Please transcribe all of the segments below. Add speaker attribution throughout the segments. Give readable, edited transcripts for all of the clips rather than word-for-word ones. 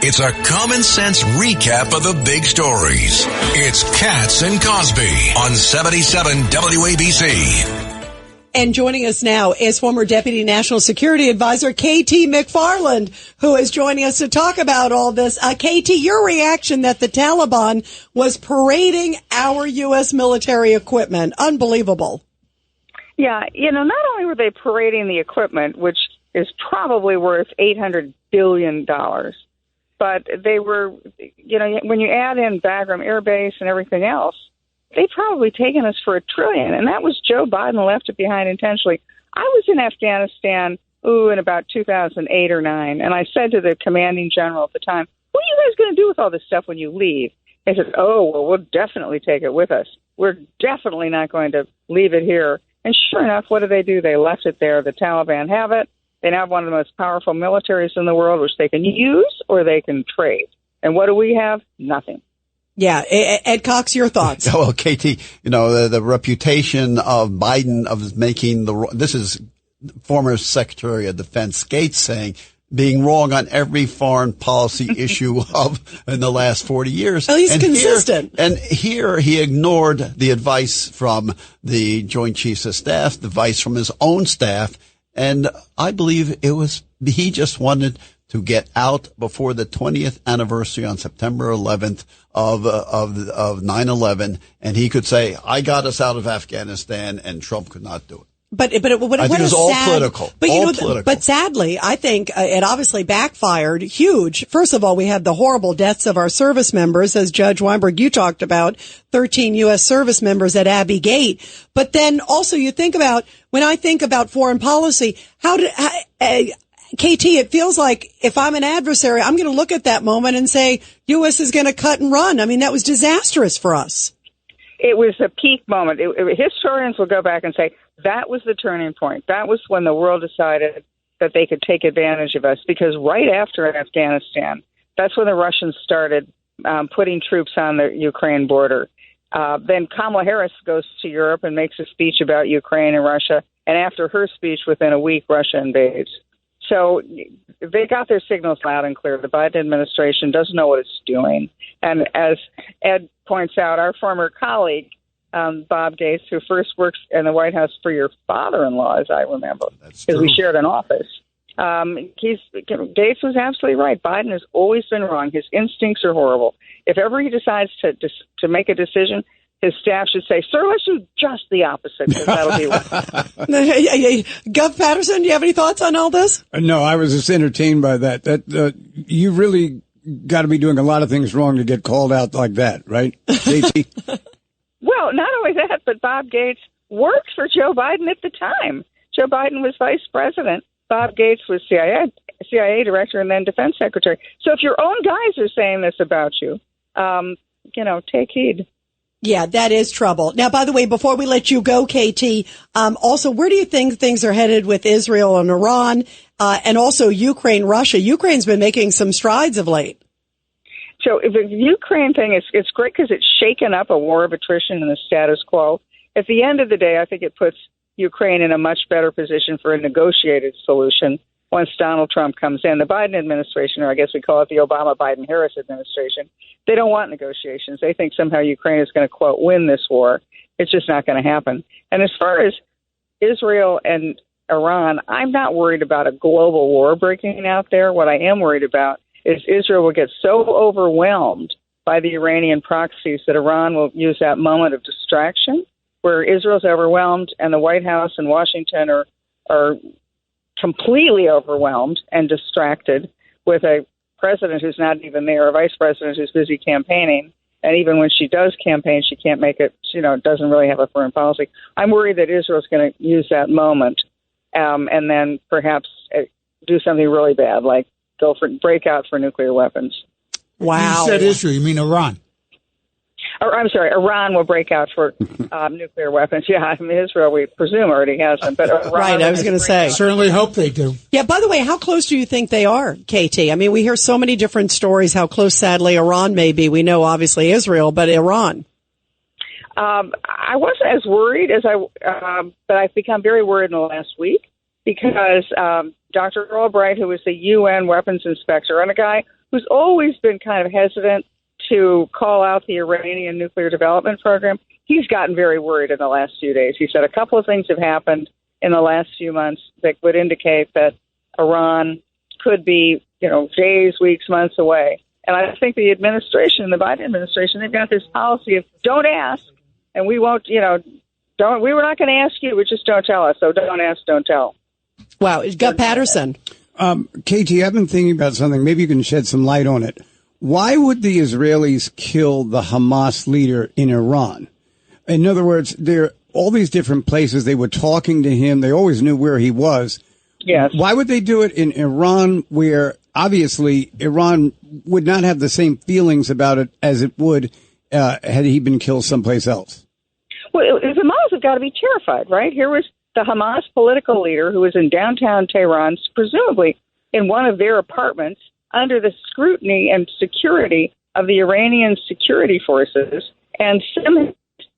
Speaker 1: It's a common sense recap of the big stories. It's Katz and Cosby on 77 WABC.
Speaker 2: And joining us now is former Deputy National Security Advisor KT McFarland, who is joining us to talk about all this. KT, your reaction that the Taliban was parading our U.S. military equipment. Unbelievable.
Speaker 3: Yeah, not only were they parading the equipment, which is probably worth $800 billion, but they were, when you add in Bagram Air Base and everything else, they've probably taken us for $1 trillion. And that was Joe Biden left it behind intentionally. I was in Afghanistan, in about 2008 or 9, and I said to the commanding general at the time, what are you guys going to do with all this stuff when you leave? They said, we'll definitely take it with us. We're definitely not going to leave it here. And sure enough, what do? They left it there. The Taliban have it. They now have one of the most powerful militaries in the world, which they can use or they can trade. And what do we have? Nothing.
Speaker 2: Yeah. Ed Cox, your thoughts?
Speaker 4: Well, KT, the reputation of Biden of making this is former Secretary of Defense Gates saying, being wrong on every foreign policy issue in the last 40 years.
Speaker 2: Well, he's consistent.
Speaker 4: Here he ignored the advice from the Joint Chiefs of Staff, the advice from his own staff. And I believe he just wanted to get out before the 20th anniversary on September 11th of 9/11. And he could say, I got us out of Afghanistan, and Trump could not do it.
Speaker 2: But I think it was
Speaker 4: all
Speaker 2: sad,
Speaker 4: political.
Speaker 2: But
Speaker 4: all political.
Speaker 2: But sadly, I think it obviously backfired huge. First of all, we had the horrible deaths of our service members, as Judge Weinberg, you talked about, 13 U.S. service members at Abbey Gate. But then also you think about, when I think about foreign policy, KT, it feels like if I'm an adversary, I'm going to look at that moment and say, U.S. is going to cut and run. I mean, that was disastrous for us.
Speaker 3: It was a peak moment. Historians will go back and say that was the turning point. That was when the world decided that they could take advantage of us, because right after Afghanistan, that's when the Russians started putting troops on the Ukraine border. Then Kamala Harris goes to Europe and makes a speech about Ukraine and Russia. And after her speech, within a week, Russia invades. So they got their signals loud and clear. The Biden administration doesn't know what it's doing. And as Ed points out, our former colleague, Bob Gates, who first works in the White House for your father-in-law, as I remember, because we shared an office. Gates was absolutely right. Biden has always been wrong. His instincts are horrible. If ever he decides to make a decision, his staff should say, sir, let's do just the opposite, because that'll be what.
Speaker 2: Gov Patterson, do you have any thoughts on all this?
Speaker 5: No, I was just entertained by that. You really got to be doing a lot of things wrong to get called out like that, right, JT?
Speaker 3: Well, not only that, but Bob Gates worked for Joe Biden at the time. Joe Biden was vice president. Bob Gates was CIA director and then defense secretary. So if your own guys are saying this about you, take heed.
Speaker 2: Yeah, that is trouble. Now, by the way, before we let you go, KT, also, where do you think things are headed with Israel and Iran, and also Ukraine, Russia? Ukraine's been making some strides of late.
Speaker 3: So the Ukraine thing, it's great because it's shaken up a war of attrition in the status quo. At the end of the day, I think it puts Ukraine in a much better position for a negotiated solution once Donald Trump comes in. The Biden administration, or I guess we call it the Obama-Biden-Harris administration, they don't want negotiations. They think somehow Ukraine is going to, quote, win this war. It's just not going to happen. And as far as Israel and Iran, I'm not worried about a global war breaking out there. What I am worried about is Israel will get so overwhelmed by the Iranian proxies that Iran will use that moment of distraction where Israel's overwhelmed and the White House and Washington are completely overwhelmed and distracted with a president who's not even there, a vice president who's busy campaigning. And even when she does campaign, she can't make it, doesn't really have a foreign policy. I'm worried that Israel's going to use that moment and then perhaps do something really bad, like break out for nuclear weapons.
Speaker 2: Wow.
Speaker 6: You said Israel, you mean Iran?
Speaker 3: I'm sorry, Iran will break out for nuclear weapons. Yeah, I mean, Israel, we presume, already has them. But Iran,
Speaker 2: right, I was going to say.
Speaker 6: Certainly hope they do.
Speaker 2: Yeah, by the way, how close do you think they are, KT? I mean, we hear so many different stories how close, sadly, Iran may be. We know, obviously, Israel, but Iran.
Speaker 3: I wasn't as worried but I've become very worried in the last week because Dr. Albright, who was the UN weapons inspector, and a guy who's always been kind of hesitant to call out the Iranian nuclear development program, he's gotten very worried in the last few days. He said a couple of things have happened in the last few months that would indicate that Iran could be, days, weeks, months away. And I think the administration, the Biden administration, they've got this policy of don't ask, and we won't, we were not going to ask you, but just don't tell us. So don't ask, don't tell.
Speaker 2: Wow. It's got Patterson.
Speaker 5: KT, I've been thinking about something. Maybe you can shed some light on it. Why would the Israelis kill the Hamas leader in Iran? In other words, there are all these different places. They were talking to him. They always knew where he was.
Speaker 3: Yes.
Speaker 5: Why would they do it in Iran, where obviously Iran would not have the same feelings about it as it would had he been killed someplace else?
Speaker 3: Well, the Hamas have got to be terrified, right? Here was the Hamas political leader who was in downtown Tehran, presumably in one of their apartments, under the scrutiny and security of the Iranian security forces, and somehow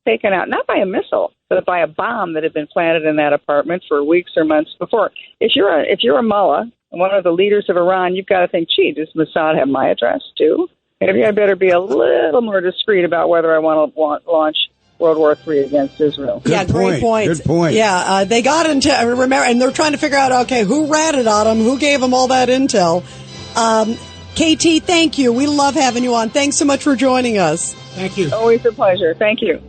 Speaker 3: taken out, not by a missile, but by a bomb that had been planted in that apartment for weeks or months before. If you're a mullah, one of the leaders of Iran, you've got to think, gee, does Mossad have my address too? Maybe I better be a little more discreet about whether I want to launch World War III against Israel.
Speaker 2: Great point.
Speaker 5: Good point.
Speaker 2: Yeah, they got into, remember, and they're trying to figure out, okay, who ratted on them, who gave them all that intel. KT, thank you. We love having you on. Thanks so much for joining us.
Speaker 6: Thank you.
Speaker 3: Always a pleasure. Thank you.